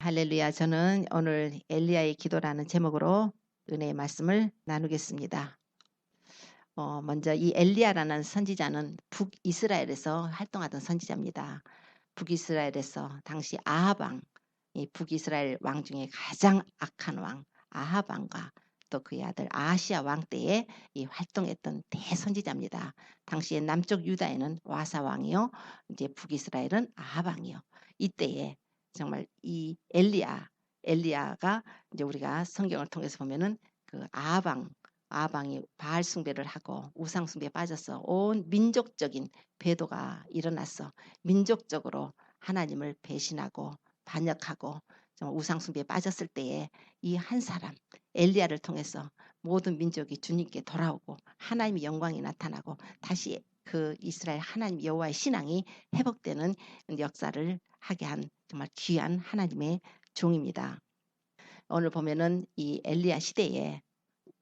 할렐루야. 저는 오늘 엘리야의 기도라는 제목으로 은혜의 말씀을 나누겠습니다. 먼저 이 엘리야라는 선지자는 북이스라엘에서 활동하던 선지자입니다. 북이스라엘에서 당시 아합 왕, 이 북이스라엘 왕 중에 가장 악한 왕 아합 왕과 또 그의 아들 아하시아 왕 때에 이 활동했던 대선지자입니다. 당시에 남쪽 유다에는 와사 왕이요, 이제 북이스라엘은 아합 왕이요. 이때에 정말 이 엘리야가 이제 우리가 성경을 통해서 보면은 그 아합 왕이 바알 숭배를 하고 우상 숭배에 빠져서 온 민족적인 배도가 일어났어. 민족적으로 하나님을 배신하고 반역하고 우상 숭배에 빠졌을 때에 이 한 사람 엘리야를 통해서 모든 민족이 주님께 돌아오고 하나님의 영광이 나타나고 다시 그 이스라엘 하나님 여호와의 신앙이 회복되는 역사를 하게 한 정말 귀한 하나님의 종입니다. 오늘 보면은 이 엘리야 시대에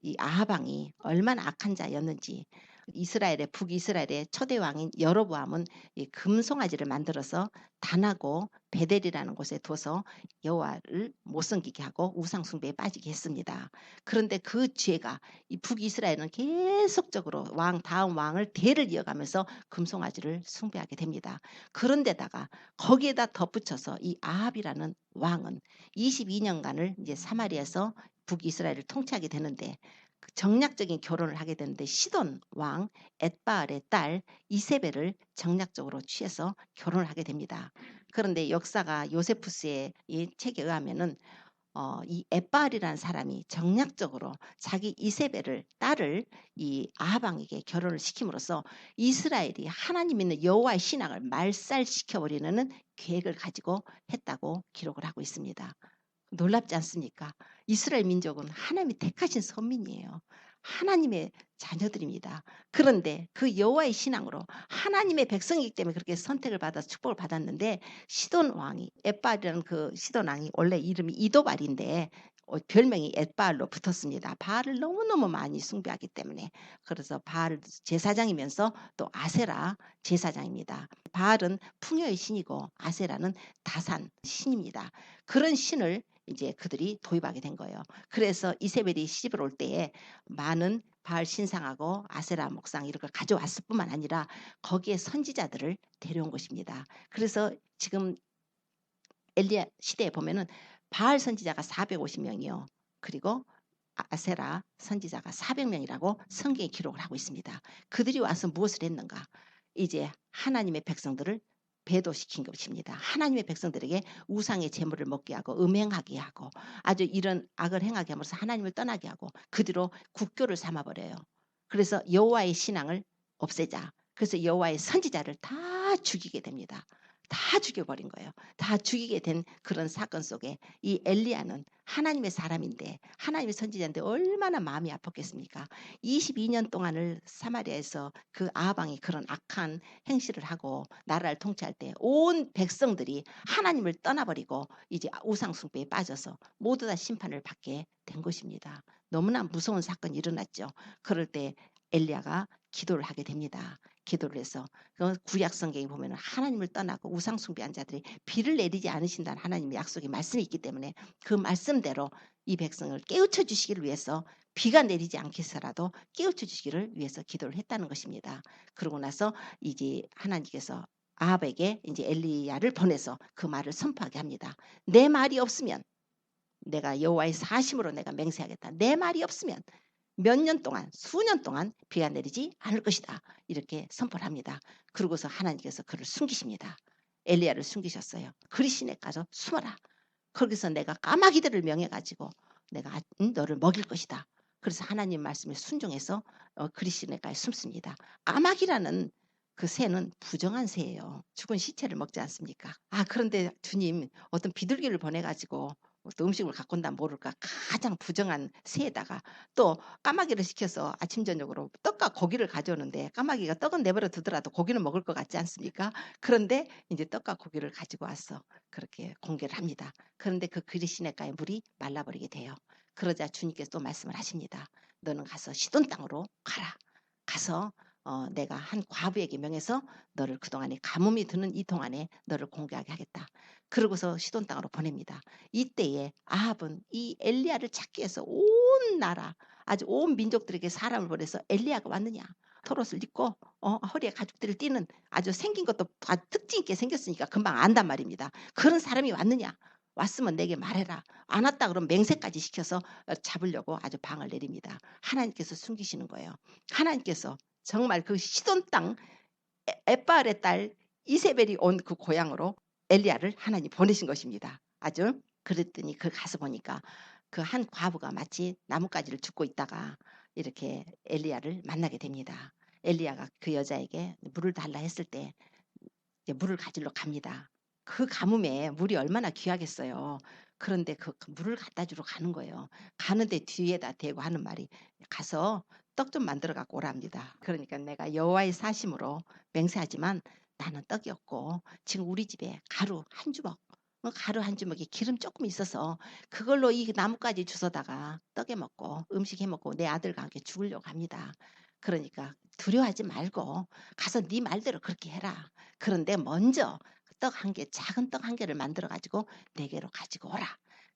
이 아합 왕이 얼마나 악한 자였는지, 이스라엘의 북이스라엘의 초대 왕인 여로보암은 이 금송아지를 만들어서 단하고 베델이라는 곳에 둬서 여호와를 못 섬기게 하고 우상 숭배에 빠지게 했습니다. 그런데 그 죄가 이 북이스라엘은 계속적으로 다음 왕을 대를 이어가면서 금송아지를 숭배하게 됩니다. 그런데다가 거기에다 덧붙여서 이 아합이라는 왕은 22년간을 이제 사마리아에서 북이스라엘을 통치하게 되는데, 정략적인 결혼을 하게 되는데 시돈 왕 엣바알의 딸 이세벨을 정략적으로 취해서 결혼을 하게 됩니다. 그런데 역사가 요세푸스의 이 책에 의하면은 이 엣바알이라는 사람이 정략적으로 자기 이세벨을 딸을 이 아합 왕에게 결혼을 시킴으로써 이스라엘이 하나님 있는 여호와의 신앙을 말살시켜 버리는 계획을 가지고 했다고 기록을 하고 있습니다. 놀랍지 않습니까? 이스라엘 민족은 하나님이 택하신 선민이에요. 하나님의 자녀들입니다. 그런데 그 여호와의 신앙으로 하나님의 백성이기 때문에 그렇게 선택을 받아서 축복을 받았는데, 시돈 왕이 엣바알이라는 그 시돈 왕이 원래 이름이 이도발인데 별명이 엣바알로 붙었습니다. 바알을 너무너무 많이 숭배하기 때문에. 그래서 바알 제사장이면서 또 아세라 제사장입니다. 바알은 풍요의 신이고 아세라는 다산 신입니다. 그런 신을 이제 그들이 도입하게 된 거예요. 그래서 이세벨이 시집을 올 때에 많은 바알 신상하고 아세라 목상 이런 걸 가져왔을 뿐만 아니라 거기에 선지자들을 데려온 것입니다. 그래서 지금 엘리야 시대에 보면은 바알 선지자가 450명이요. 그리고 아세라 선지자가 400명이라고 성경에 기록을 하고 있습니다. 그들이 와서 무엇을 했는가? 이제 하나님의 백성들을 배도시킨 것입니다. 하나님의 백성들에게 우상의 제물을 먹게 하고 음행하게 하고 아주 이런 악을 행하게 하면서 하나님을 떠나게 하고 그 뒤로 국교를 삼아버려요. 그래서 여호와의 신앙을 없애자. 그래서 여호와의 선지자를 다 죽이게 됩니다. 다 죽여버린 거예요. 다 죽이게 된 그런 사건 속에 이 엘리야는 하나님의 사람인데, 하나님의 선지자인데 얼마나 마음이 아팠겠습니까? 22년 동안을 사마리아에서 그 아합 왕이 그런 악한 행실을 하고 나라를 통치할 때 온 백성들이 하나님을 떠나버리고 이제 우상 숭배에 빠져서 모두 다 심판을 받게 된 것입니다. 너무나 무서운 사건이 일어났죠. 그럴 때 엘리야가 기도를 하게 됩니다. 기도를 해서 구약 성경에 보면 하나님을 떠나고 우상 숭배한 자들이 비를 내리지 않으신다는 하나님의 약속의 말씀이 있기 때문에 그 말씀대로 이 백성을 깨우쳐 주시기를 위해서 비가 내리지 않겠어라도 깨우쳐 주시기를 위해서 기도를 했다는 것입니다. 그러고 나서 이제 하나님께서 아합에게 이제 엘리야를 보내서 그 말을 선포하게 합니다. 내 말이 없으면 내가 여호와의 사심으로 내가 맹세하겠다. 내 말이 없으면 몇 년 동안 수년 동안 비가 내리지 않을 것이다. 이렇게 선포를 합니다. 그러고서 하나님께서 그를 숨기십니다. 엘리야를 숨기셨어요. 그리시네 가서 숨어라. 거기서 내가 까마귀들을 명해가지고 내가 너를 먹일 것이다. 그래서 하나님 말씀에 순종해서 그리시네가에 숨습니다. 까마귀라는 그 새는 부정한 새예요. 죽은 시체를 먹지 않습니까? 그런데 주님 어떤 비둘기를 보내가지고 또 음식을 갖고 온다 모를까 가장 부정한 새에다가 또 까마귀를 시켜서 아침 저녁으로 떡과 고기를 가져오는데, 까마귀가 떡은 내버려 두더라도 고기는 먹을 것 같지 않습니까? 그런데 이제 떡과 고기를 가지고 와서 그렇게 공개를 합니다. 그런데 그 그리시네가의 물이 말라버리게 돼요. 그러자 주님께서 또 말씀을 하십니다. 너는 가서 시돈 땅으로 가라. 가서 내가 한 과부에게 명해서 너를 그동안에 가뭄이 드는 이 동안에 너를 공개하게 하겠다. 그러고서 시돈 땅으로 보냅니다. 이때에 아합은 이 엘리야를 찾기 위해서 온 나라 아주 온 민족들에게 사람을 보내서 엘리야가 왔느냐 털옷을 입고 허리에 가죽들을 띠는 아주 생긴 것도 아주 특징 있게 생겼으니까 금방 안단 말입니다. 그런 사람이 왔느냐 왔으면 내게 말해라. 안 왔다 그러면 맹세까지 시켜서 잡으려고 아주 방을 내립니다. 하나님께서 숨기시는 거예요. 하나님께서 정말 그 시돈 땅 에빠알의 딸 이세벨이 온 그 고향으로 엘리야를 하나님 보내신 것입니다. 아주 그랬더니 그 가서 보니까 그 한 과부가 마치 나뭇가지를 줍고 있다가 이렇게 엘리야를 만나게 됩니다. 엘리야가 그 여자에게 물을 달라 했을 때 이제 물을 가지러 갑니다. 그 가뭄에 물이 얼마나 귀하겠어요. 그런데 그 물을 갖다 주러 가는 거예요. 가는데 뒤에다 대고 하는 말이 가서 떡 좀 만들어 갖고 오랍니다. 그러니까 내가 여호와의 사심으로 맹세하지만 나는 떡이 없고 지금 우리 집에 가루 한 주먹 가루 한 주먹에 기름 조금 있어서 그걸로 이 나뭇가지 주워다가 떡에 먹고 음식 해 먹고 내 아들과 함께 죽으려고 합니다. 그러니까 두려워하지 말고 가서 네 말대로 그렇게 해라. 그런데 먼저 떡 한 개, 작은 떡 한 개를 만들어 가지고 내게로 가지고 오라.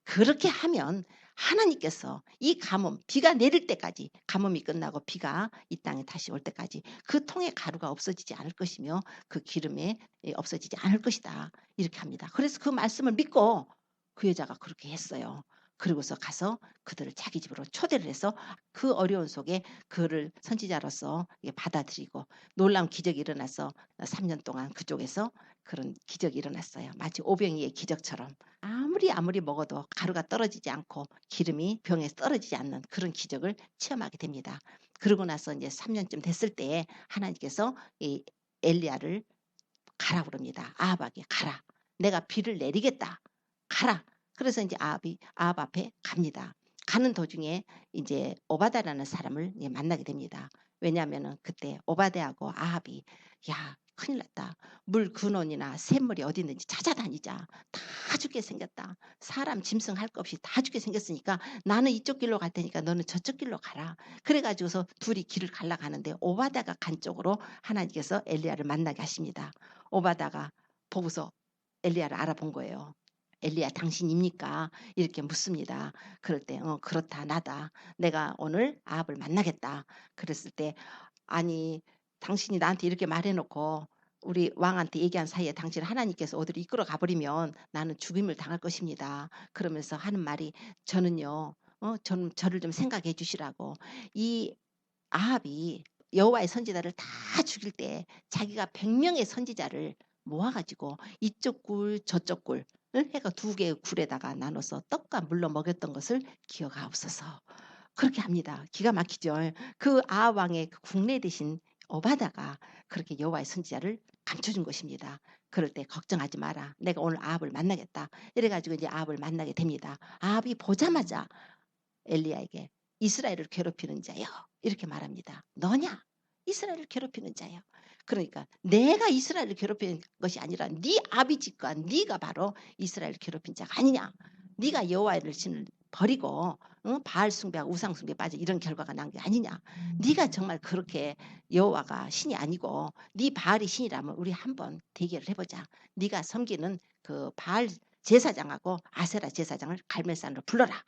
그렇게 하면 하나님께서 이 가뭄, 비가 내릴 때까지 가뭄이 끝나고 비가 이 땅에 다시 올 때까지 그 통에 가루가 없어지지 않을 것이며 그 기름에 없어지지 않을 것이다. 이렇게 합니다. 그래서 그 말씀을 믿고 그 여자가 그렇게 했어요. 그리고서 가서 그들을 자기 집으로 초대를 해서 그 어려운 속에 그를 선지자로서 받아들이고 놀라운 기적이 일어나서 3년 동안 그쪽에서 그런 기적이 일어났어요. 마치 오병이의 기적처럼 아무리 먹어도 가루가 떨어지지 않고 기름이 병에서 떨어지지 않는 그런 기적을 체험하게 됩니다. 그러고 나서 이제 3년쯤 됐을 때에 하나님께서 이 엘리야를 가라 그럽니다. 아합에게 가라. 내가 비를 내리겠다. 가라. 그래서 이제 아합 앞에 갑니다. 가는 도중에 이제 오바다라는 사람을 만나게 됩니다. 왜냐하면은 그때 오바데하고 아합이 야 큰일 났다. 물 근원이나 샘물이 어디 있는지 찾아다니자. 다 죽게 생겼다. 사람 짐승 할 것 없이 다 죽게 생겼으니까 나는 이쪽 길로 갈 테니까 너는 저쪽 길로 가라. 그래가지고서 둘이 길을 갈라 가는데 오바다가 간 쪽으로 하나님께서 엘리야를 만나게 하십니다. 오바다가 보고서 엘리야를 알아본 거예요. 엘리야 당신입니까? 이렇게 묻습니다. 그럴 때 그렇다 나다. 내가 오늘 아합을 만나겠다. 그랬을 때 아니 당신이 나한테 이렇게 말해놓고 우리 왕한테 얘기한 사이에 당신 하나님께서 어디로 이끌어 가버리면 나는 죽임을 당할 것입니다. 그러면서 하는 말이 저는요. 저를 좀 생각해 주시라고. 이 아합이 여호와의 선지자를 다 죽일 때 자기가 100명의 선지자를 모아가지고 이쪽 굴 저쪽 굴 해가 두 개의 굴에다가 나눠서 떡과 물로 먹였던 것을 기억하옵소서. 그렇게 합니다. 기가 막히죠. 그 아합 왕의 그 국내 대신 오바다가 그렇게 여호와의 선지자를 감춰준 것입니다. 그럴 때 걱정하지 마라. 내가 오늘 아합을 만나겠다. 이래가지고 이제 아합을 만나게 됩니다. 아합이 보자마자 엘리야에게 이스라엘을 괴롭히는 자여 이렇게 말합니다. 너냐? 이스라엘을 괴롭히는 자여. 그러니까 내가 이스라엘을 괴롭히는 것이 아니라 네 아비집과 네가 바로 이스라엘을 괴롭힌 자가 아니냐. 네가 여호와의 신을 버리고 바알 숭배하고 우상 숭배에 빠져 이런 결과가 난 게 아니냐. 네가 정말 그렇게 여호와가 신이 아니고 네 바알이 신이라면 우리 한번 대결을 해보자. 네가 섬기는 그 바알 제사장하고 아세라 제사장을 갈멜산으로 불러라.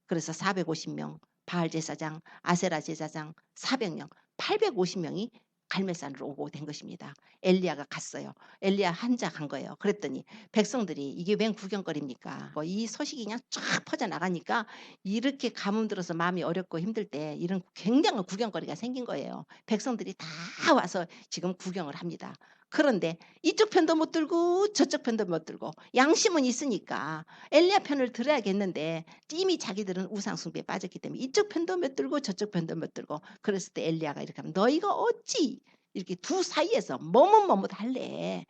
그래서 450명 바알 제사장, 아세라 제사장 400명, 850명이 갈멜산으로 오고 된 것입니다. 엘리야가 갔어요. 엘리야 한자 간 거예요. 그랬더니 백성들이 이게 웬 구경거리입니까? 이 소식이 그냥 쫙 퍼져나가니까 이렇게 가뭄 들어서 마음이 어렵고 힘들 때 이런 굉장한 구경거리가 생긴 거예요. 백성들이 다 와서 지금 구경을 합니다. 그런데 이쪽 편도 못 들고 저쪽 편도 못 들고 양심은 있으니까 엘리야 편을 들어야겠는데 이미 자기들은 우상 숭배에 빠졌기 때문에 이쪽 편도 못 들고 저쪽 편도 못 들고 그랬을 때 엘리야가 이렇게 하면 너희가 어찌 이렇게 두 사이에서 머뭇머뭇할래.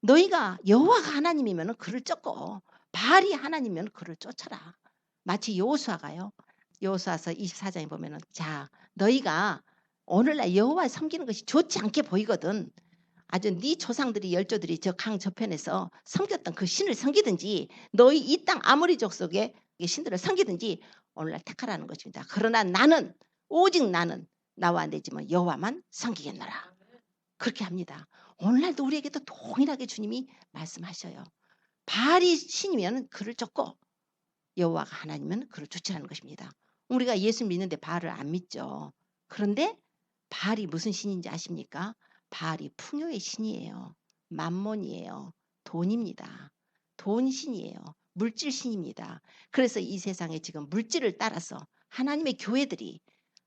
너희가 여호와가 하나님이면 그를 쫓고 바알이 하나님이면 그를 쫓아라. 마치 여호수아가요. 여호수아서 24장에 보면은 자 너희가 오늘날 여호와 섬기는 것이 좋지 않게 보이거든. 아주 네 조상들이 열조들이 저 강 저편에서 섬겼던 그 신을 섬기든지 너희 이 땅 아모리 족속의 신들을 섬기든지 오늘날 택하라는 것입니다. 그러나 나는 오직 나는 나와 안 되지만 여호와만 섬기겠노라. 그렇게 합니다. 오늘날도 우리에게도 동일하게 주님이 말씀하셔요. 바알이 신이면 그를 쫓고 여호와가 하나님은 그를 쫓으라는 것입니다. 우리가 예수 믿는데 바알을 안 믿죠. 그런데 바알이 무슨 신인지 아십니까? 바알이 풍요의 신이에요. 만몬이에요. 돈입니다. 돈 신이에요. 물질 신입니다. 그래서 이 세상에 지금 물질을 따라서 하나님의 교회들이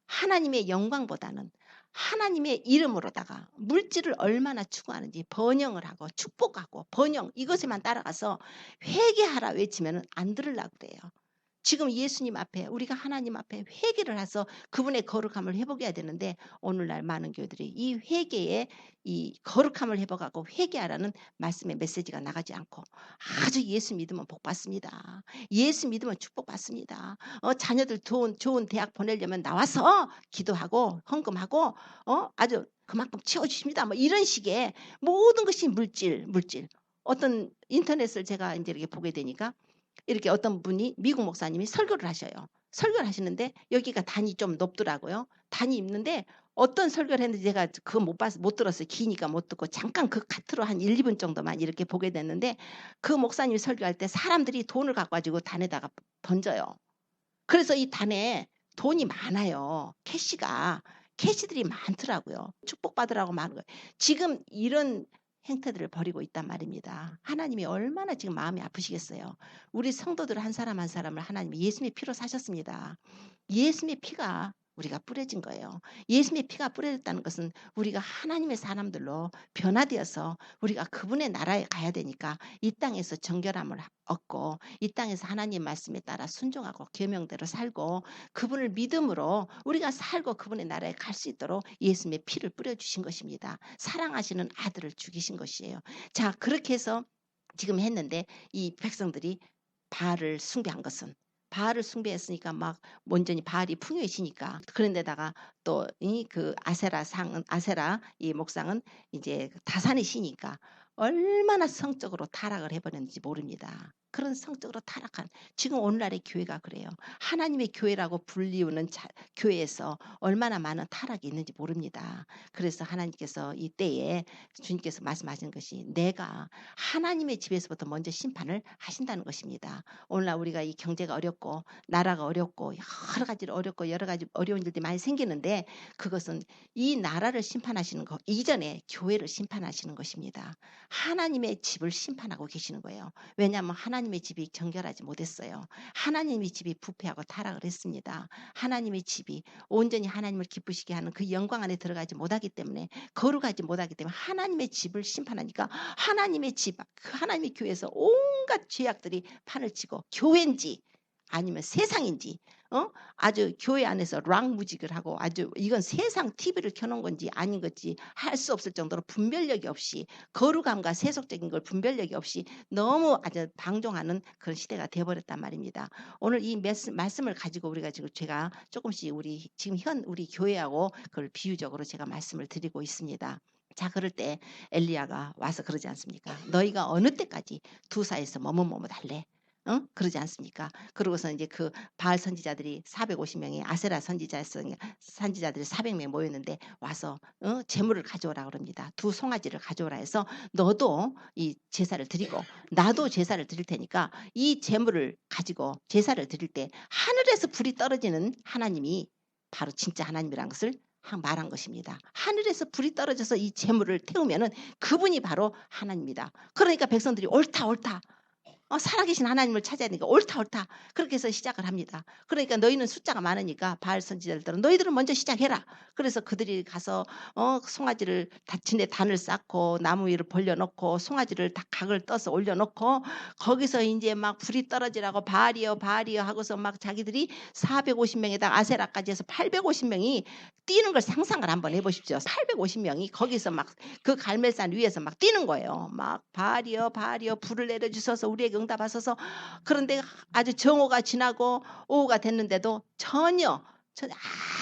하나님의 영광보다는 하나님의 이름으로다가 물질을 얼마나 추구하는지 번영을 하고 축복하고 번영 이것에만 따라가서 회개하라 외치면 안 들으려고 그래요. 지금 예수님 앞에 우리가 하나님 앞에 회개를 해서 그분의 거룩함을 회복해야 되는데 오늘날 많은 교회들이 이 회개에 이 거룩함을 회복하고 회개하라는 말씀의 메시지가 나가지 않고 아주 예수 믿으면 복 받습니다. 예수 믿으면 축복 받습니다. 자녀들 좋은 대학 보내려면 나와서 기도하고 헌금하고 아주 그만큼 채워주십니다. 뭐 이런 식의 모든 것이 물질. 어떤 인터넷을 제가 이제 이렇게 보게 되니까 이렇게 어떤 분이 미국 목사님이 설교를 하셔요. 설교를 하시는데 여기가 단이 좀 높더라고요. 단이 있는데 어떤 설교를 했는지 제가 그거 못 들었어요. 기니까 못 듣고 잠깐 그 카트로 한 1, 2분 정도만 이렇게 보게 됐는데 그 목사님이 설교할 때 사람들이 돈을 갖고 가지고 단에다가 던져요. 그래서 이 단에 돈이 많아요. 캐시들이 많더라고요. 축복받으라고 많은 거예요. 지금 이런 행태들을 벌이고 있단 말입니다. 하나님이 얼마나 지금 마음이 아프시겠어요. 우리 성도들 한 사람 한 사람을 하나님이 예수님의 피로 사셨습니다. 예수님의 피가 우리가 뿌려진 거예요. 예수님의 피가 뿌려졌다는 것은 우리가 하나님의 사람들로 변화되어서 우리가 그분의 나라에 가야 되니까 이 땅에서 정결함을 얻고 이 땅에서 하나님 말씀에 따라 순종하고 계명대로 살고 그분을 믿음으로 우리가 살고 그분의 나라에 갈 수 있도록 예수님의 피를 뿌려주신 것입니다. 사랑하시는 아들을 죽이신 것이에요. 자, 그렇게 해서 지금 했는데 이 백성들이 바알을 숭배한 것은 바알을 숭배했으니까 막 온전히 바알이 풍요해지니까 그런데다가 또 이 그 아세라 이 목상은 이제 다산의 신이니까 얼마나 성적으로 타락을 해버렸는지 모릅니다. 그런 성적으로 타락한 지금 오늘날의 교회가 그래요. 하나님의 교회라고 불리우는 교회에서 얼마나 많은 타락이 있는지 모릅니다. 그래서 하나님께서 이 때에 주님께서 말씀하신 것이 내가 하나님의 집에서부터 먼저 심판을 하신다는 것입니다. 오늘날 우리가 이 경제가 어렵고 나라가 어렵고 여러 가지 어렵고 여러 가지 어려운 일들이 많이 생기는데 그것은 이 나라를 심판하시는 것 이전에 교회를 심판하시는 것입니다. 하나님의 집을 심판하고 계시는 거예요. 왜냐하면 하나님의 집이 정결하지 못했어요. 하나님의 집이 부패하고 타락을 했습니다. 하나님의 집이 온전히 하나님을 기쁘시게 하는 그 영광 안에 들어가지 못하기 때문에 거룩하지 못하기 때문에 하나님의 집을 심판하니까 하나님의 집, 그 하나님의 교회에서 온갖 죄악들이 판을 치고 교회인지 아니면 세상인지 아주 교회 안에서 락무직을 하고 아주 이건 세상 TV를 켜놓은 건지 아닌 건지 할 수 없을 정도로 분별력이 없이 거룩함과 세속적인 걸 분별력이 없이 너무 아주 방종하는 그런 시대가 되어버렸단 말입니다. 오늘 이 말씀을 가지고 우리가 지금 제가 조금씩 우리 지금 우리 교회하고 그걸 비유적으로 제가 말씀을 드리고 있습니다. 자, 그럴 때 엘리야가 와서 그러지 않습니까? 너희가 어느 때까지 두 사이에서 머뭇머뭇할래? 그러지 않습니까? 그러고서 이제 그 바알 선지자들이 450명이 아세라 선지자들이 400명 모였는데 와서 제물을 가져오라 그럽니다. 두 송아지를 가져오라 해서 너도 이 제사를 드리고 나도 제사를 드릴 테니까 이 제물을 가지고 제사를 드릴 때 하늘에서 불이 떨어지는 하나님이 바로 진짜 하나님이라는 것을 말한 것입니다. 하늘에서 불이 떨어져서 이 제물을 태우면은 그분이 바로 하나님이다. 그러니까 백성들이 옳다 살아계신 하나님을 찾아야 되니까 옳다 그렇게 해서 시작을 합니다. 그러니까 너희는 숫자가 많으니까 바알 선지자들은 너희들은 먼저 시작해라. 그래서 그들이 가서 송아지를 진에 단을 쌓고 나무 위를 벌려놓고 송아지를 다 각을 떠서 올려놓고 거기서 이제 막 불이 떨어지라고 바알이여 하고서 막 자기들이 450명에다 아세라까지 해서 850명이 뛰는 걸 상상을 한번 해보십시오. 850명이 거기서 막 그 갈멜산 위에서 막 뛰는 거예요. 막 바알이여 불을 내려주셔서 우리에게 응답하소서. 그런데 아주 정오가 지나고 오후가 됐는데도 전혀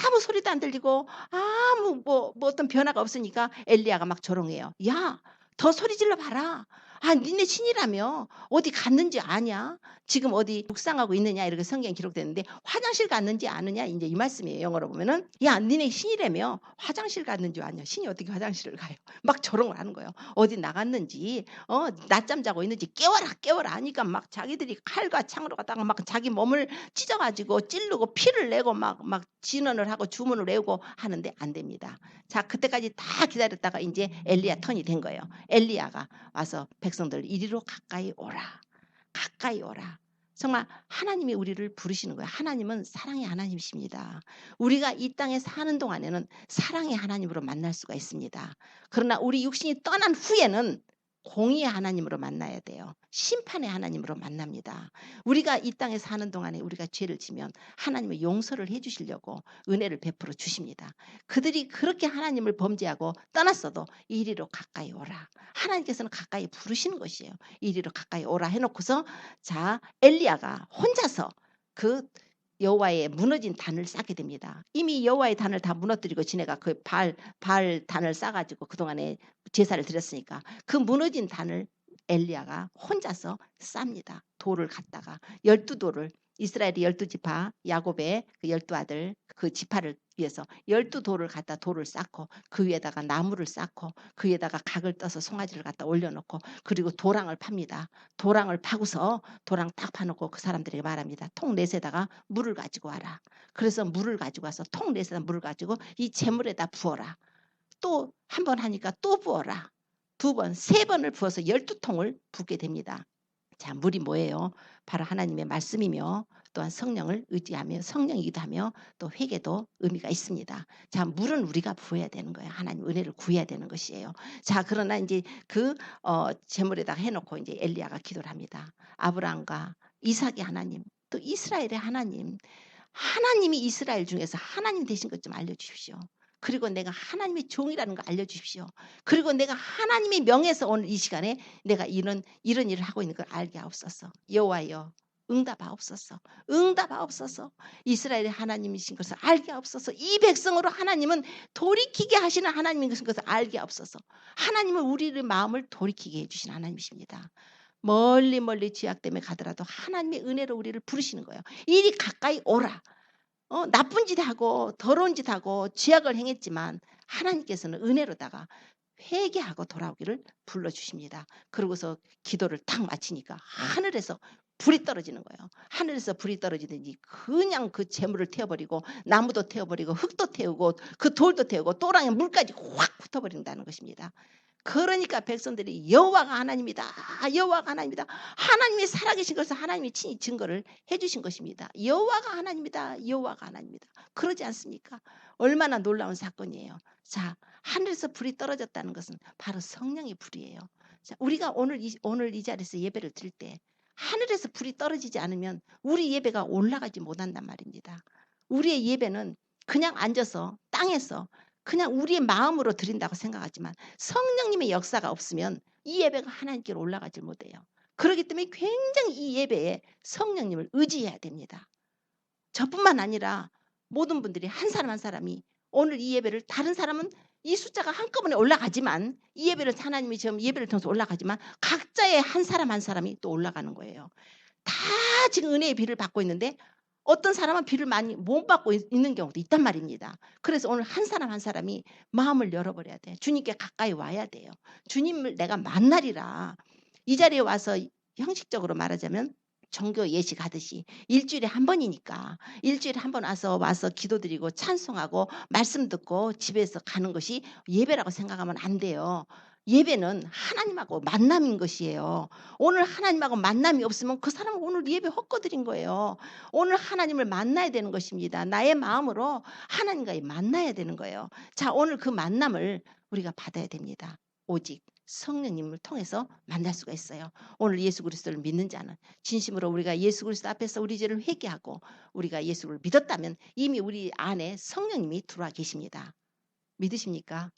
아무 소리도 안 들리고 아무 뭐 어떤 변화가 없으니까 엘리야가 막 조롱해요. 야, 더 소리 질러 봐라. 아, 니네 신이라며 어디 갔는지 아냐? 지금 어디 묵상하고 있느냐 이렇게 성경에 기록되는데 화장실 갔는지 아느냐 이제 이 말씀이에요. 영어로 보면은 야 니네 신이라며 화장실 갔는지 아냐 신이 어떻게 화장실을 가요. 막 저런 걸 하는 거예요. 어디 나갔는지 낮잠 자고 있는지 깨워라 하니까 막 자기들이 칼과 창으로 갖다가 막 자기 몸을 찢어가지고 찌르고 피를 내고 막 진언을 하고 주문을 외우고 하는데 안 됩니다. 자 그때까지 다 기다렸다가 이제 엘리야 턴이 된 거예요. 엘리야가 와서 백성들 이리로 가까이 오라. 가까이 오라. 정말 하나님이 우리를 부르시는 거예요. 하나님은 사랑의 하나님이십니다. 우리가 이 땅에 사는 동안에는 사랑의 하나님으로 만날 수가 있습니다. 그러나 우리 육신이 떠난 후에는 공의의 하나님으로 만나야 돼요. 심판의 하나님으로 만납니다. 우리가 이 땅에 사는 동안에 우리가 죄를 지면 하나님의 용서를 해주시려고 은혜를 베풀어 주십니다. 그들이 그렇게 하나님을 범죄하고 떠났어도 이리로 가까이 오라. 하나님께서는 가까이 부르시는 것이에요. 이리로 가까이 오라 해놓고서 자 엘리야가 혼자서 그 여호와의 무너진 단을 쌓게 됩니다. 이미 여호와의 단을 다 무너뜨리고 지네가 그 발 단을 쌓아가지고 그동안에 제사를 드렸으니까 그 무너진 단을 엘리야가 혼자서 쌉니다. 돌을 갖다가 12돌을 이스라엘이 12지파 야곱의 그 12아들 그 지파를 위해서 12돌을 갖다 돌을 쌓고 그 위에다가 나무를 쌓고 그 위에다가 각을 떠서 송아지를 갖다 올려놓고 그리고 도랑을 팝니다. 도랑을 파고서 도랑 딱 파놓고 그 사람들에게 말합니다. 통 넷에다가 물을 가지고 와라. 그래서 물을 가지고 와서 통 넷에다 물을 가지고 이 재물에다 부어라. 또 한 번 하니까 또 부어라. 두 번, 세 번을 부어서 12통을 붓게 됩니다. 자, 물이 뭐예요? 바로 하나님의 말씀이며 또한 성령을 의지하며 성령이기도 하며 또 회개도 의미가 있습니다. 자, 물은 우리가 부어야 되는 거예요. 하나님 은혜를 구해야 되는 것이에요. 자, 그러나 이제 그 제물에다가 해놓고 이제 엘리야가 기도를 합니다. 아브라함과 이삭의 하나님, 또 이스라엘의 하나님, 하나님이 이스라엘 중에서 하나님 되신 것 좀 알려주십시오. 그리고 내가 하나님의 종이라는 거 알려주십시오. 그리고 내가 하나님의 명에서 오늘 이 시간에 내가 이런 일을 하고 있는 걸 알게 하옵소서. 여호와여 응답하옵소서. 응답하옵소서. 이스라엘의 하나님이신 것을 알게 하옵소서. 이 백성으로 하나님은 돌이키게 하시는 하나님인 것을 알게 하옵소서. 하나님은 우리의 마음을 돌이키게 해주신 하나님이십니다. 멀리 죄악 때문에 가더라도 하나님의 은혜로 우리를 부르시는 거예요. 이리 가까이 오라. 나쁜 짓 하고 더러운 짓 하고 죄악을 행했지만 하나님께서는 은혜로다가 회개하고 돌아오기를 불러주십니다. 그러고서 기도를 딱 마치니까 하늘에서 불이 떨어지는 거예요. 하늘에서 불이 떨어지더니 그냥 그 재물을 태워버리고 나무도 태워버리고 흙도 태우고 그 돌도 태우고 또랑에 물까지 확 붙어버린다는 것입니다. 그러니까 백성들이 여호와가 하나님이다. 여호와가 하나님이다. 하나님이 살아계신 것을 하나님이 친히 증거를 해주신 것입니다. 여호와가 하나님이다. 여호와가 하나님이다. 그러지 않습니까? 얼마나 놀라운 사건이에요. 자, 하늘에서 불이 떨어졌다는 것은 바로 성령의 불이에요. 자, 우리가 오늘 이 자리에서 예배를 드릴 때 하늘에서 불이 떨어지지 않으면 우리 예배가 올라가지 못한단 말입니다. 우리의 예배는 그냥 앉아서 땅에서 그냥 우리의 마음으로 드린다고 생각하지만 성령님의 역사가 없으면 이 예배가 하나님께로 올라가지 못해요. 그렇기 때문에 굉장히 이 예배에 성령님을 의지해야 됩니다. 저뿐만 아니라 모든 분들이 한 사람 한 사람이 오늘 이 예배를 다른 사람은 이 숫자가 한꺼번에 올라가지만 이 예배를 하나님이 지금 예배를 통해서 올라가지만 각자의 한 사람 한 사람이 또 올라가는 거예요. 다 지금 은혜의 비를 받고 있는데 어떤 사람은 비를 많이 못 받고 있는 경우도 있단 말입니다. 그래서 오늘 한 사람 한 사람이 마음을 열어버려야 돼요. 주님께 가까이 와야 돼요. 주님을 내가 만나리라. 이 자리에 와서 형식적으로 말하자면 종교 예식 하듯이 일주일에 한 번이니까 일주일에 한 번 와서 기도드리고 찬송하고 말씀 듣고 집에서 가는 것이 예배라고 생각하면 안 돼요. 예배는 하나님하고 만남인 것이에요. 오늘 하나님하고 만남이 없으면 그 사람은 오늘 예배 헛거드린 거예요. 오늘 하나님을 만나야 되는 것입니다. 나의 마음으로 하나님과 만나야 되는 거예요. 자, 오늘 그 만남을 우리가 받아야 됩니다. 오직 성령님을 통해서 만날 수가 있어요. 오늘 예수 그리스도를 믿는 자는 진심으로 우리가 예수 그리스도 앞에서 우리 죄를 회개하고 우리가 예수를 믿었다면 이미 우리 안에 성령님이 들어와 계십니다. 믿으십니까?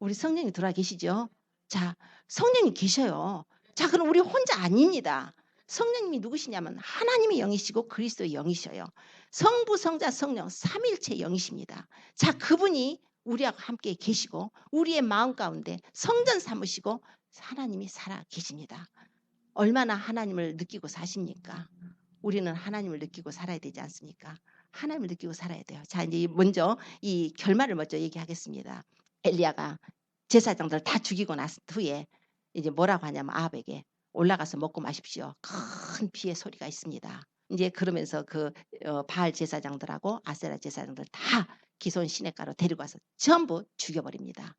우리 성령이 들어와 계시죠? 자, 성령이 계셔요. 자, 그럼 우리 혼자 아닙니다. 성령님이 누구시냐면 하나님의 영이시고 그리스도의 영이셔요. 성부, 성자, 성령 삼일체 영이십니다. 자, 그분이 우리하고 함께 계시고 우리의 마음 가운데 성전 삼으시고 하나님이 살아 계십니다. 얼마나 하나님을 느끼고 사십니까? 우리는 하나님을 느끼고 살아야 되지 않습니까? 하나님을 느끼고 살아야 돼요. 자, 이제 먼저 이 결말을 먼저 얘기하겠습니다. 엘리야가 제사장들 다 죽이고 난 후에 이제 뭐라고 하냐면 아합에게 올라가서 먹고 마십시오. 큰 비의 소리가 있습니다. 이제 그러면서 그 바알 제사장들하고 아세라 제사장들 다 기손 시냇가로 데리고 와서 전부 죽여버립니다.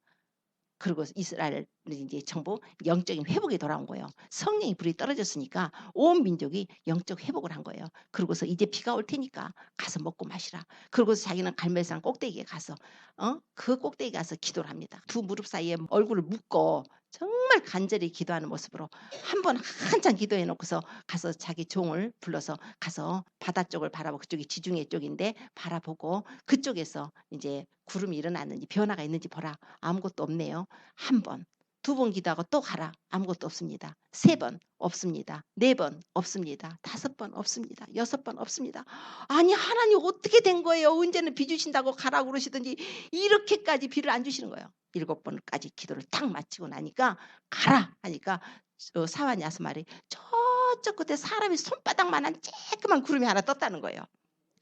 그리고 이스라엘 이제 전부 영적인 회복이 돌아온 거예요. 성령이 불이 떨어졌으니까 온 민족이 영적 회복을 한 거예요. 그러고서 이제 비가 올 테니까 가서 먹고 마시라. 그러고서 자기는 갈멜산 꼭대기에 가서 그 꼭대기에 가서 기도를 합니다. 두 무릎 사이에 얼굴을 묶고 정말 간절히 기도하는 모습으로 한 번 한참 기도해 놓고서 가서 자기 종을 불러서 가서 바다 쪽을 바라보고, 그쪽이 지중해 쪽인데 바라보고 그쪽에서 이제 구름이 일어났는지 변화가 있는지 보라. 아무것도 없네요. 한 번, 두 번 기도하고 또 가라. 아무것도 없습니다. 세 번 없습니다. 네 번 없습니다. 다섯 번 없습니다. 여섯 번 없습니다. 아니 하나님 어떻게 된 거예요? 언제는 비 주신다고 가라고 그러시든지 이렇게까지 비를 안 주시는 거예요. 7번까지 기도를 딱 마치고 나니까 가라 하니까 사환이 와서 말이 저쪽 끝에 사람이 손바닥만한 쬐끄만 구름이 하나 떴다는 거예요.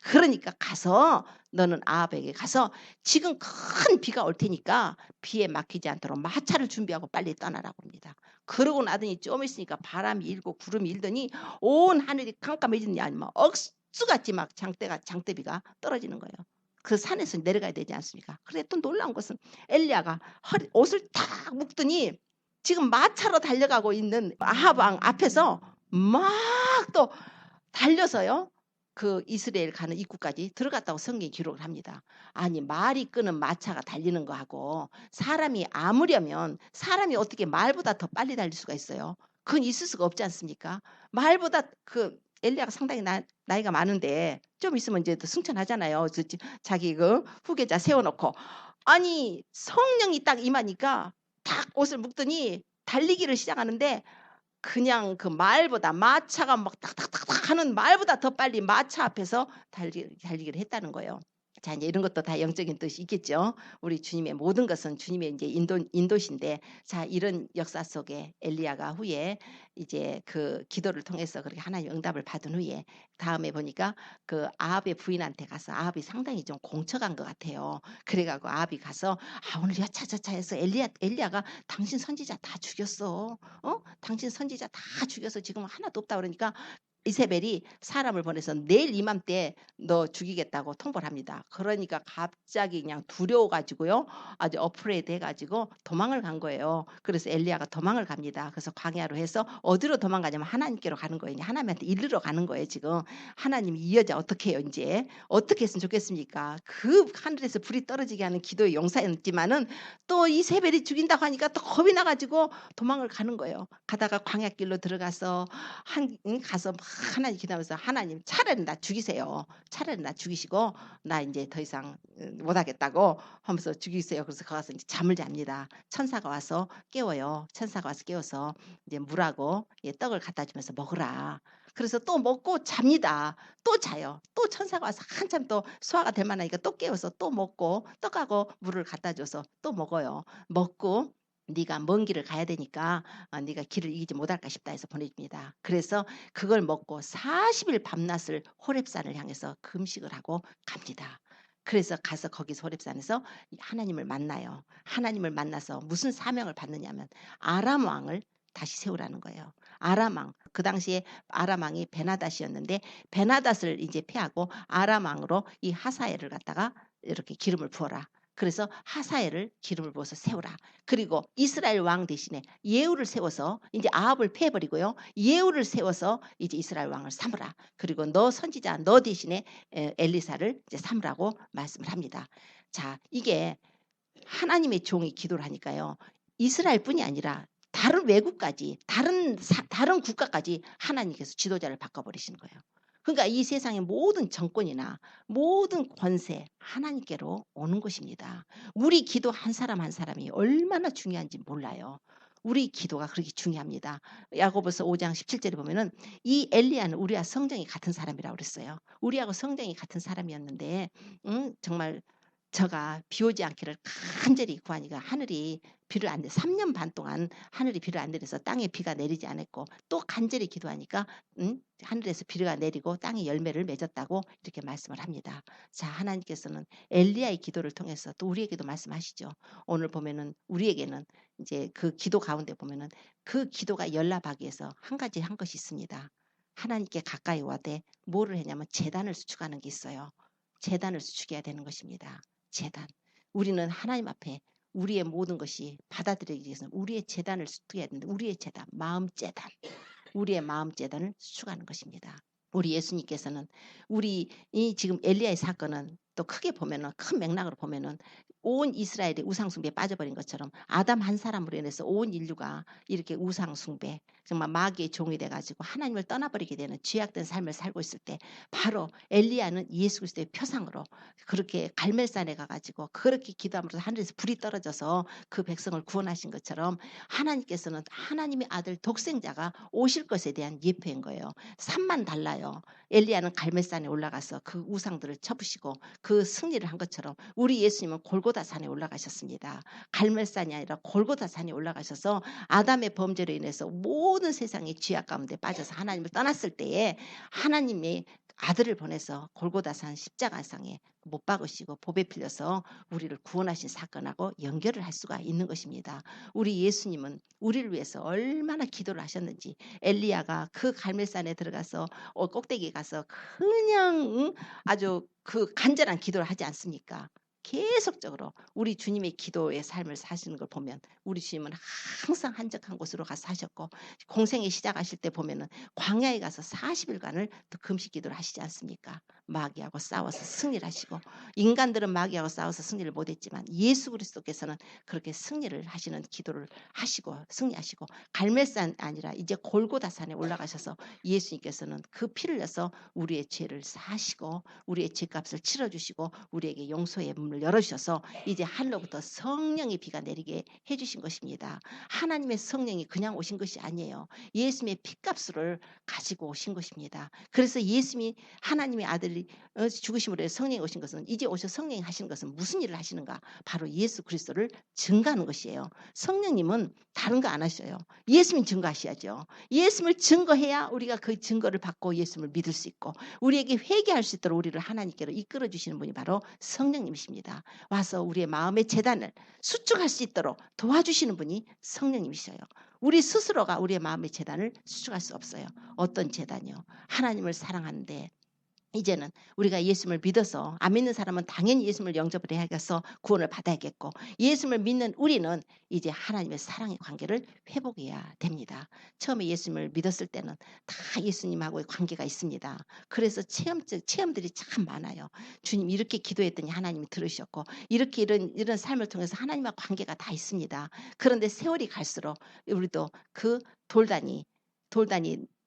그러니까 가서 너는 아합에게 가서 지금 큰 비가 올 테니까 비에 막히지 않도록 마차를 준비하고 빨리 떠나라고 합니다. 그러고 나더니 좀 있으니까 바람이 일고 구름이 일더니 온 하늘이 깜깜해지는 아니면 억수같이 막 장대비가 떨어지는 거예요. 그 산에서 내려가야 되지 않습니까? 그런데 또 놀라운 것은 엘리야가 옷을 탁 묶더니 지금 마차로 달려가고 있는 아합 왕 앞에서 막 또 달려서요. 그 이스라엘 가는 입구까지 들어갔다고 성경이 기록을 합니다. 아니 말이 끄는 마차가 달리는 거하고 사람이 아무려면 사람이 어떻게 말보다 더 빨리 달릴 수가 있어요? 그건 있을 수가 없지 않습니까? 말보다 그 엘리야가 상당히 나이가 많은데 좀 있으면 이제 승천하잖아요. 자기 그 후계자 세워놓고 아니 성령이 딱 임하니까 딱 옷을 묶더니 달리기를 시작하는데 그냥 그 말보다 마차가 막 탁탁탁탁 하는 말보다 더 빨리 마차 앞에서 달리기를 했다는 거예요. 자, 이제 이런 것도 다 영적인 뜻이 있겠죠. 우리 주님의 모든 것은 주님의 이제 인도신데, 자, 이런 역사 속에 엘리야가 후에 이제 그 기도를 통해서 그렇게 하나님 응답을 받은 후에 다음에 보니까 그 아합의 부인한테 가서 아합이 상당히 좀 공처간 것 같아요. 그래가고 아합이 가서 오늘 여차저차 해서 엘리야가 당신 선지자 다 죽였어. 당신 선지자 다 죽여서 지금 하나도 없다 그러니까 이세벨이 사람을 보내서 내일 이맘때 너 죽이겠다고 통보를 합니다. 그러니까 갑자기 그냥 두려워가지고요. 아주 어프레이드 해가지고 도망을 간 거예요. 그래서 엘리야가 도망을 갑니다. 그래서 광야로 해서 어디로 도망가냐면 하나님께로 가는 거예요. 하나님한테 이르러 가는 거예요. 지금 하나님 이 여자 어떻게 해요? 이제 어떻게 했으면 좋겠습니까? 그 하늘에서 불이 떨어지게 하는 기도의 용사였지만은 또 이세벨이 죽인다고 하니까 또 겁이 나가지고 도망을 가는 거예요. 가다가 광야길로 들어가서 가서 막 하나님 기도하면서 하나님 차라리 나 죽이세요. 차라리 나 죽이시고 나 이제 더 이상 못하겠다고 하면서 죽이세요. 그래서 가서 이제 잠을 잡니다. 천사가 와서 깨워요. 천사가 와서 깨워서 이제 물하고 떡을 갖다 주면서 먹으라. 그래서 또 먹고 잡니다. 또 자요. 또 천사가 와서 한참 또 소화가 될 만하니까 또 깨워서 또 먹고 떡하고 물을 갖다 줘서 또 먹어요. 먹고 네가 먼 길을 가야 되니까 네가 길을 이기지 못할까 싶다 해서 보내줍니다. 그래서 그걸 먹고 40일 밤낮을 호렙산을 향해서 금식을 하고 갑니다. 그래서 가서 거기서 호렙산에서 하나님을 만나요. 하나님을 만나서 무슨 사명을 받느냐면 아람 왕을 다시 세우라는 거예요. 아람 왕. 그 당시에 아람 왕이 베나닷이었는데 베나닷을 이제 패하고 아람 왕으로 이 하사엘을 갖다가 이렇게 기름을 부어라. 그래서 하사엘을 기름을 부어서 세우라. 그리고 이스라엘 왕 대신에 예후를 세워서 이제 아합을 패해버리고요. 예후를 세워서 이제 이스라엘 왕을 삼으라. 그리고 너 선지자 너 대신에 엘리사를 이제 삼으라고 말씀을 합니다. 자, 이게 하나님의 종이 기도를 하니까요. 이스라엘뿐이 아니라 다른 외국까지 다른 국가까지 하나님께서 지도자를 바꿔버리시는 거예요. 그러니까 이 세상의 모든 정권이나 모든 권세 하나님께로 오는 것입니다. 우리 기도 한 사람 한 사람이 얼마나 중요한지 몰라요. 우리 기도가 그렇게 중요합니다. 야고보서 5장 17절에 보면은 이 엘리야는 우리와 성정이 같은 사람이라고 그랬어요. 우리하고 성정이 같은 사람이었는데 정말 저가 비 오지 않기를 간절히 구하니까 하늘이 비를 안 내. 3년 반 동안 하늘이 비를 안 내려서 땅에 비가 내리지 않았고 또 간절히 기도하니까 하늘에서 비가 내리고 땅에 열매를 맺었다고 이렇게 말씀을 합니다. 자, 하나님께서는 엘리야의 기도를 통해서 또 우리에게도 말씀하시죠. 오늘 보면은 우리에게는 이제 그 기도 가운데 보면은 그 기도가 열납하기 위해서 한 가지 한 것이 있습니다. 하나님께 가까이 와되 뭐를 했냐면 제단을 수축하는 게 있어요. 제단을 수축해야 되는 것입니다. 제단. 우리는 하나님 앞에 우리의 모든 것이 받아들이기 위해서 우리의 제단을 수축해야 되는데 우리의 제단, 마음 제단, 우리의 마음 제단을 수축하는 것입니다. 우리 예수님께서는 우리 이 지금 엘리야의 사건은 또 크게 보면은 큰 맥락으로 보면은 온 이스라엘이 우상숭배에 빠져버린 것처럼 아담 한 사람으로 인해서 온 인류가 이렇게 우상숭배 정말 마귀의 종이 돼가지고 하나님을 떠나버리게 되는 죄악된 삶을 살고 있을 때 바로 엘리야는 예수 그리스도의 표상으로 그렇게 갈멜산에 가가지고 그렇게 기도함으로써 하늘에서 불이 떨어져서 그 백성을 구원하신 것처럼 하나님께서는 하나님의 아들 독생자가 오실 것에 대한 예표인 거예요. 산만 달라요. 엘리야는 갈멜산에 올라가서 그 우상들을 쳐부시고 그 승리를 한 것처럼 우리 예수님은 골고다 산에 올라가셨습니다. 갈멜산이 아니라 골고다 산에 올라가셔서 아담의 범죄로 인해서 모든 세상의 죄악 가운데 빠져서 하나님을 떠났을 때에 하나님의 아들을 보내서 골고다산 십자가상에 못 박으시고 보배 필려서 우리를 구원하신 사건하고 연결을 할 수가 있는 것입니다. 우리 예수님은 우리를 위해서 얼마나 기도를 하셨는지 엘리야가 그 갈멜산에 들어가서 꼭대기에 가서 그냥 아주 그 간절한 기도를 하지 않습니까? 계속적으로 우리 주님의 기도의 삶을 사시는 걸 보면 우리 주님은 항상 한적한 곳으로 가서 사셨고 공생에 시작하실 때 보면은 광야에 가서 40일간을 또 금식 기도를 하시지 않습니까? 마귀하고 싸워서 승리를 하시고 인간들은 마귀하고 싸워서 승리를 못했지만 예수 그리스도께서는 그렇게 승리를 하시는 기도를 하시고 승리하시고 갈멜산 아니라 이제 골고다산에 올라가셔서 예수님께서는 그 피를 내서 우리의 죄를 사시고 우리의 죄값을 치러주시고 우리에게 용서의 문을 열어주셔서 이제 하늘로부터 성령의 비가 내리게 해주신 것입니다. 하나님의 성령이 그냥 오신 것이 아니에요. 예수님의 피값을 가지고 오신 것입니다. 그래서 예수님이 하나님의 아들이 죽으심으로 해서 성령이 오신 것은 이제 오셔 성령이 하시는 것은 무슨 일을 하시는가? 바로 예수 그리스도를 증거하는 것이에요. 성령님은 다른 거 안 하셔요. 예수님 증거하셔야죠. 예수님을 증거해야 우리가 그 증거를 받고 예수님을 믿을 수 있고 우리에게 회개할 수 있도록 우리를 하나님께로 이끌어 주시는 분이 바로 성령님이십니다. 와서 우리의 마음의 재단을 수축할 수 있도록 도와주시는 분이 성령님이셔요. 우리 스스로가 우리의 마음의 재단을 수축할 수 없어요. 어떤 재단이요? 하나님을 사랑하는데 이제는 우리가 예수님을 믿어서 안 믿는 사람은 당연히 예수님을 영접을 해야겠어 구원을 받아야겠고 예수님을 믿는 우리는 이제 하나님의 사랑의 관계를 회복해야 됩니다. 처음에 예수님을 믿었을 때는 다 예수님하고의 관계가 있습니다. 그래서 체험들이 참 많아요. 주님 이렇게 기도했더니 하나님이 들으셨고 이렇게 이런 삶을 통해서 하나님과 관계가 다 있습니다. 그런데 세월이 갈수록 우리도 그 돌단이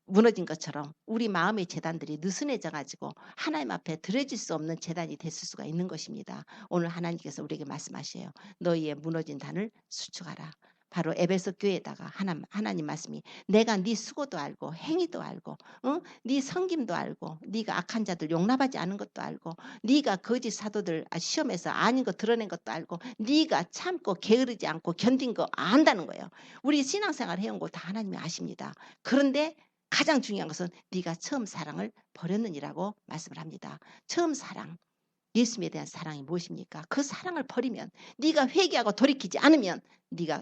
무너진 것처럼 우리 마음의 재단들이 느슨해져 가지고 하나님 앞에 드려질 수 없는 재단이 됐을 수가 있는 것입니다. 오늘 하나님께서 우리에게 말씀하셔요. 너희의 무너진 단을 수축하라. 바로 에베소 교회에다가 하나님 말씀이 내가 네 수고도 알고 행위도 알고 네 섬김도 알고 네가 악한 자들 용납하지 않은 것도 알고 네가 거짓 사도들 시험에서 아닌 거 드러낸 것도 알고 네가 참고 게으르지 않고 견딘 거 안다는 거예요. 우리 신앙생활 해온 거 다 하나님이 아십니다. 그런데 가장 중요한 것은 네가 처음 사랑을 버렸느니라고 말씀을 합니다. 처음 사랑, 예수님에 대한 사랑이 무엇입니까? 그 사랑을 버리면 네가 회개하고 돌이키지 않으면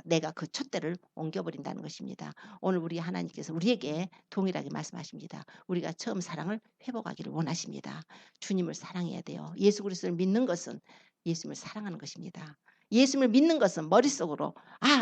내가 그 촛대를 옮겨버린다는 것입니다. 오늘 우리 하나님께서 우리에게 동일하게 말씀하십니다. 우리가 처음 사랑을 회복하기를 원하십니다. 주님을 사랑해야 돼요. 예수 그리스도를 믿는 것은 예수님을 사랑하는 것입니다. 예수님을 믿는 것은 머릿속으로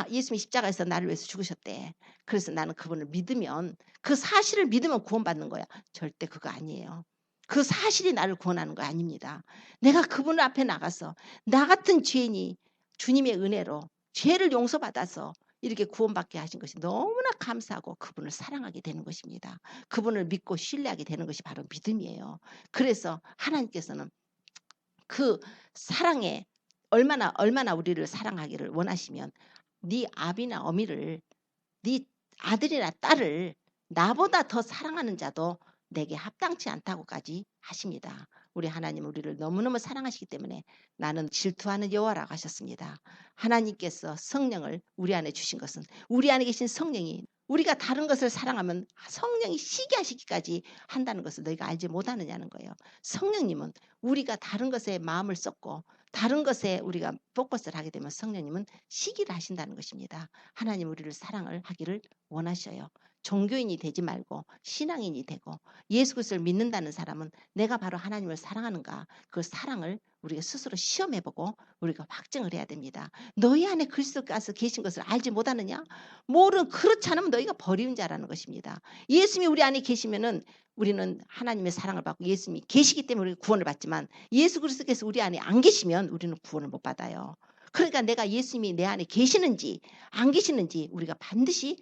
예수님이 십자가에서 나를 위해서 죽으셨대. 그래서 나는 그분을 믿으면 그 사실을 믿으면 구원받는 거야. 절대 그거 아니에요. 그 사실이 나를 구원하는 거 아닙니다. 내가 그분 앞에 나가서 나 같은 죄인이 주님의 은혜로 죄를 용서받아서 이렇게 구원받게 하신 것이 너무나 감사하고 그분을 사랑하게 되는 것입니다. 그분을 믿고 신뢰하게 되는 것이 바로 믿음이에요. 그래서 하나님께서는 그 사랑에 얼마나 우리를 사랑하기를 원하시면 네 아비나 어미를 네 아들이나 딸을 나보다 더 사랑하는 자도 내게 합당치 않다고까지 하십니다. 우리 하나님은 우리를 너무너무 사랑하시기 때문에 나는 질투하는 여호와라고 하셨습니다. 하나님께서 성령을 우리 안에 주신 것은 우리 안에 계신 성령이 우리가 다른 것을 사랑하면 성령이 시기 하시기까지 한다는 것을 너희가 알지 못하느냐는 거예요. 성령님은 우리가 다른 것에 마음을 쏟고 다른 것에 우리가 포커스를 하게 되면 성령님은 시기를 하신다는 것입니다. 하나님 우리를 사랑을 하기를 원하셔요. 종교인이 되지 말고 신앙인이 되고 예수 그리스도를 믿는다는 사람은 내가 바로 하나님을 사랑하는가 그 사랑을 우리가 스스로 시험해보고 우리가 확증을 해야 됩니다. 너희 안에 그리스도께서 계신 것을 알지 못하느냐? 그렇지 않으면 너희가 버리는 자라는 것입니다. 예수님이 우리 안에 계시면은 우리는 하나님의 사랑을 받고 예수님이 계시기 때문에 우리가 구원을 받지만 예수 그리스도께서 우리 안에 안 계시면 우리는 구원을 못 받아요. 그러니까 내가 예수님이 내 안에 계시는지 안 계시는지 우리가 반드시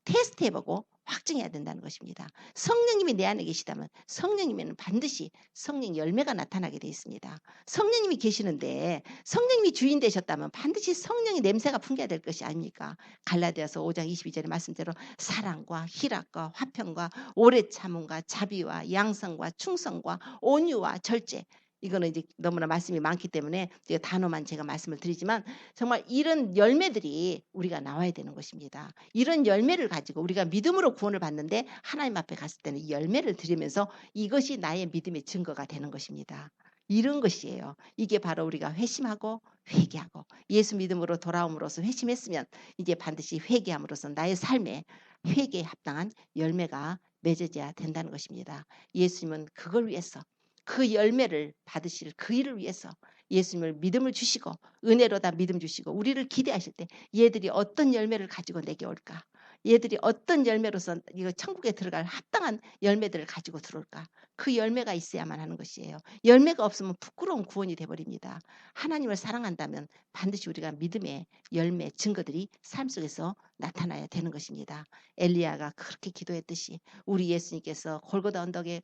테스트해보고 확증해야 된다는 것입니다. 성령님이 내 안에 계시다면 성령님에는 반드시 성령 열매가 나타나게 되어 있습니다. 성령님이 계시는데 성령님이 주인 되셨다면 반드시 성령의 냄새가 풍겨야 될 것이 아닙니까? 갈라디아서 5장 22절의 말씀대로 사랑과 희락과 화평과 오래 참음과 자비와 양성과 충성과 온유와 절제 이거는 이제 너무나 말씀이 많기 때문에 단어만 제가 말씀을 드리지만 정말 이런 열매들이 우리가 나와야 되는 것입니다. 이런 열매를 가지고 우리가 믿음으로 구원을 받는데 하나님 앞에 갔을 때는 이 열매를 드리면서 이것이 나의 믿음의 증거가 되는 것입니다. 이런 것이에요. 이게 바로 우리가 회심하고 회개하고 예수 믿음으로 돌아옴으로써 회심했으면 이제 반드시 회개함으로써 나의 삶에 회개에 합당한 열매가 맺어져야 된다는 것입니다. 예수님은 그걸 위해서 그 열매를 받으실 그 일을 위해서 예수님을 믿음을 주시고 은혜로 다 믿음 주시고 우리를 기대하실 때 얘들이 어떤 열매를 가지고 내게 올까? 얘들이 어떤 열매로서 이거 천국에 들어갈 합당한 열매들을 가지고 들어올까? 그 열매가 있어야만 하는 것이에요. 열매가 없으면 부끄러운 구원이 돼버립니다. 하나님을 사랑한다면 반드시 우리가 믿음의 열매 증거들이 삶 속에서 나타나야 되는 것입니다. 엘리야가 그렇게 기도했듯이 우리 예수님께서 골고다 언덕에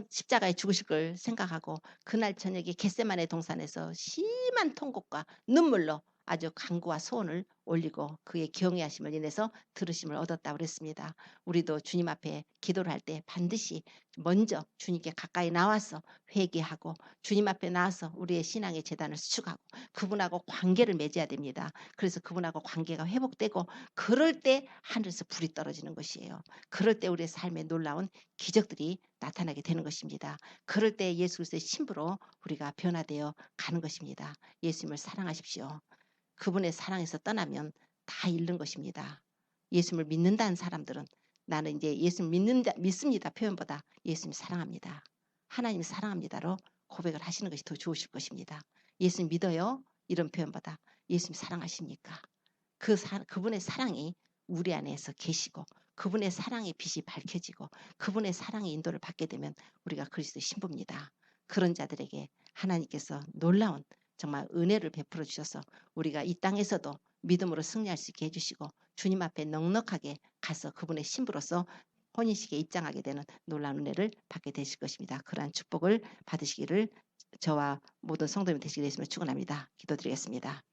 십자가에 죽으실 걸 생각하고 그날 저녁에 겟세마네 동산에서 심한 통곡과 눈물로 아주 간구와 소원을 올리고 그의 경외하심을 인해서 들으심을 얻었다고 그랬습니다. 우리도 주님 앞에 기도를 할 때 반드시 먼저 주님께 가까이 나와서 회개하고 주님 앞에 나와서 우리의 신앙의 재단을 수축하고 그분하고 관계를 맺어야 됩니다. 그래서 그분하고 관계가 회복되고 그럴 때 하늘에서 불이 떨어지는 것이에요. 그럴 때 우리의 삶에 놀라운 기적들이 나타나게 되는 것입니다. 그럴 때 예수 그리스도의 신부로 우리가 변화되어 가는 것입니다. 예수님을 사랑하십시오. 그분의 사랑에서 떠나면 다 잃는 것입니다. 예수님을 믿는다는 사람들은 나는 이제 예수님 믿습니다 표현보다 예수님 사랑합니다. 하나님 사랑합니다로 고백을 하시는 것이 더 좋으실 것입니다. 예수님 믿어요? 이런 표현보다 예수님 사랑하십니까? 그분의 사랑이 우리 안에서 계시고 그분의 사랑의 빛이 밝혀지고 그분의 사랑의 인도를 받게 되면 우리가 그리스도의 신부입니다. 그런 자들에게 하나님께서 놀라운 정말 은혜를 베풀어 주셔서 우리가 이 땅에서도 믿음으로 승리할 수 있게 해주시고 주님 앞에 넉넉하게 가서 그분의 신부로서 혼인식에 입장하게 되는 놀라운 은혜를 받게 되실 것입니다. 그러한 축복을 받으시기를 저와 모든 성도님이 되시기를 예수님으로 축원합니다. 기도드리겠습니다.